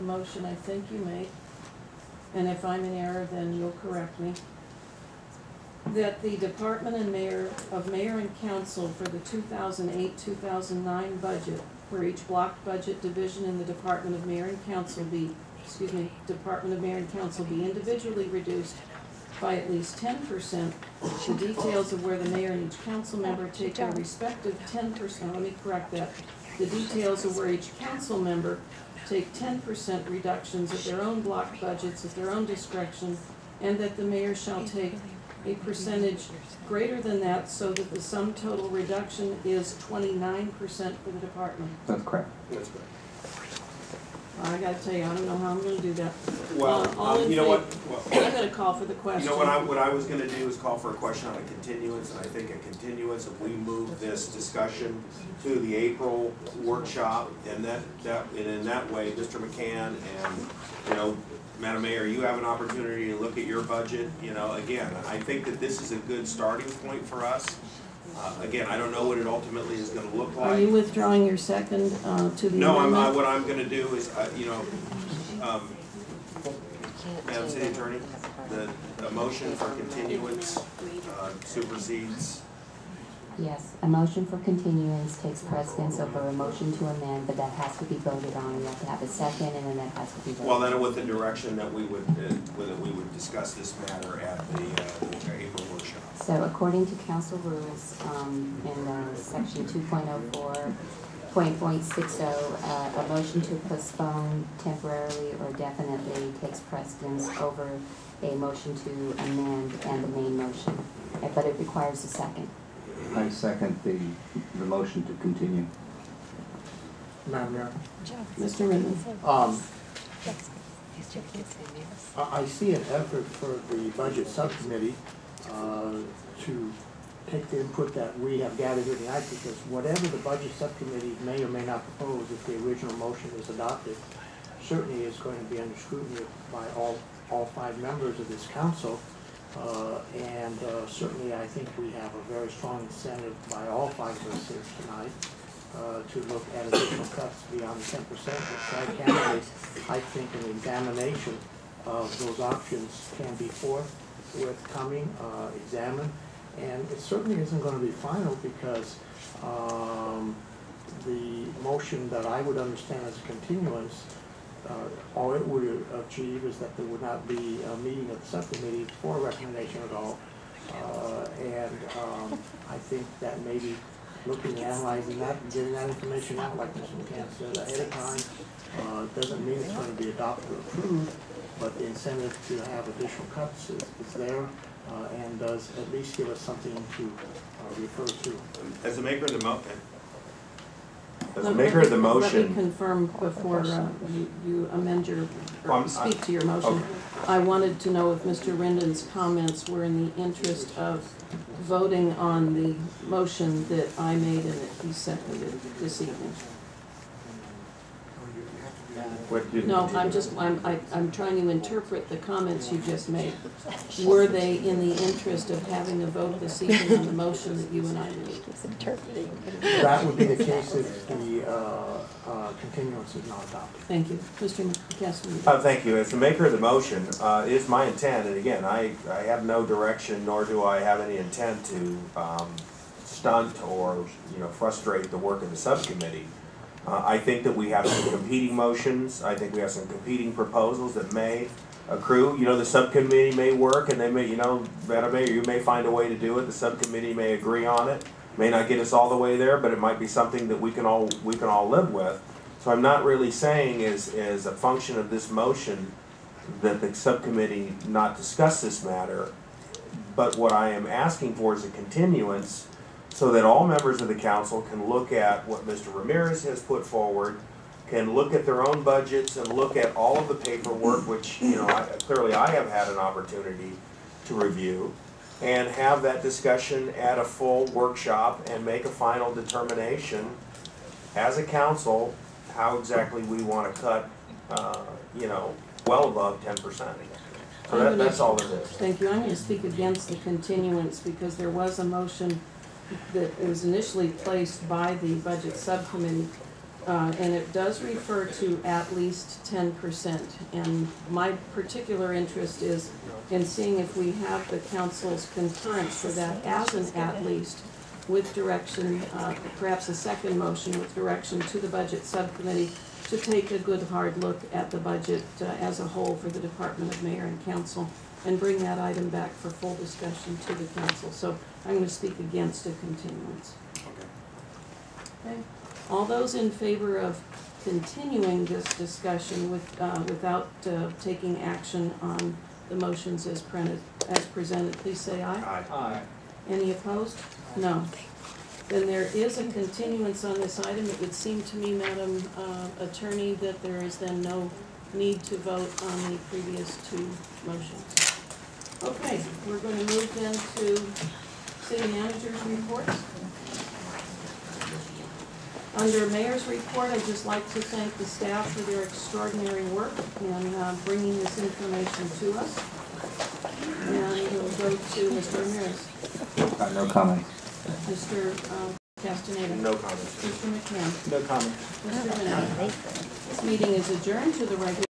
motion I think you made, and if I'm in error, then you'll correct me, that the Department and Mayor and Council for the 2008-2009 budget, where each block budget division in the Department of Mayor and Council be individually reduced by at least 10%. The details of where the mayor and each council member take their respective 10%, let me correct that. The details of where each council member take 10% reductions of their own block budgets at their own discretion, and that the mayor shall take a percentage greater than that so that the sum total reduction is 29% for the department. That's correct. That's correct. I gotta tell you, I don't know how I'm gonna do that. Well, you know what? Well, I'm gonna call for the question. You know what I was gonna do is call for a question on a continuance, and I think a continuance, if we move this discussion to the April workshop, and in that way, Mr. McCann and, Madam Mayor, you have an opportunity to look at your budget. Again, I think that this is a good starting point for us. Again, I don't know what it ultimately is going to look like. Are you withdrawing your second to the amendment? No, what I'm going to do is, Madam City Attorney, the motion for continuance supersedes. Yes, a motion for continuance takes precedence over a motion to amend, but that has to be voted on. You have to have a second, and then that has to be voted on. Well, then with the direction that we would discuss this matter at the April workshop. So according to council rules, in section 2.04.60, a motion to postpone temporarily or definitely takes precedence over a motion to amend and the main motion, but it requires a second. I second the motion to continue. Madam Mayor, Mr. Ramirez. I see an effort for the budget subcommittee to take the input that we have gathered here tonight, because whatever the budget subcommittee may or may not propose, if the original motion is adopted, certainly is going to be under scrutiny by all 5 members of this council. Certainly I think we have a very strong incentive by all 5 of us here tonight to look at additional cuts beyond the 10%. Which I think an examination of those options can be forthcoming, examined, and it certainly isn't going to be final, because the motion that I would understand as a continuance, all it would achieve is that there would not be a meeting of the subcommittee for a recommendation at all. I think that maybe looking and analyzing that and getting that information out, like Mr. McCann said, ahead of time, doesn't mean it's going to be adopted or approved, but the incentive to have additional cuts is there, and does at least give us something to refer to. As the maker of the motion. Let me confirm before you amend your, or speak to your motion. Okay. I wanted to know if Mr. Rendon's comments were in the interest of voting on the motion that I made and that he seconded this evening. No, I'm trying to interpret the comments you just made. Were they in the interest of having a vote this evening on the motion that you and I made? That would be the case if the continuance is not adopted. Thank you. Mr. Castaneda. Thank you. As the maker of the motion, it is my intent, and again, I have no direction, nor do I have any intent to stunt or frustrate the work of the subcommittee. I think that we have some competing motions. I think we have some competing proposals that may accrue. The subcommittee may work, and they may, Madam Mayor, you may find a way to do it. The subcommittee may agree on it. May not get us all the way there, but it might be something that we can all live with. So I'm not really saying as a function of this motion that the subcommittee not discuss this matter, but what I am asking for is a continuance, so that all members of the council can look at what Mr. Ramirez has put forward, can look at their own budgets and look at all of the paperwork, which clearly I have had an opportunity to review, and have that discussion at a full workshop and make a final determination as a council how exactly we want to cut, well above 10%. So that's all it is. Thank you. I'm going to speak against the continuance because there was a motion that was initially placed by the budget subcommittee And it does refer to at least 10%. And my particular interest is in seeing if we have the council's concurrence for that as an at least, with direction, perhaps a second motion with direction to the budget subcommittee to take a good hard look at the budget as a whole for the Department of Mayor and Council and bring that item back for full discussion to the council. So I'm going to speak against a continuance. Okay. All those in favor of continuing this discussion without taking action on the motions as presented, please say aye. Aye. Any opposed? No. Then there is a continuance on this item. It would seem to me, Madam Attorney, that there is then no need to vote on the previous two motions. Okay, we're going to move then to City Manager's reports. Under Mayor's report, I'd just like to thank the staff for their extraordinary work in bringing this information to us. And we'll go to Mr. Ramirez. No comment. Mr. Castaneda. No comments. Mr. McCann. No comment. Mr. Vanelli. This meeting is adjourned to the regular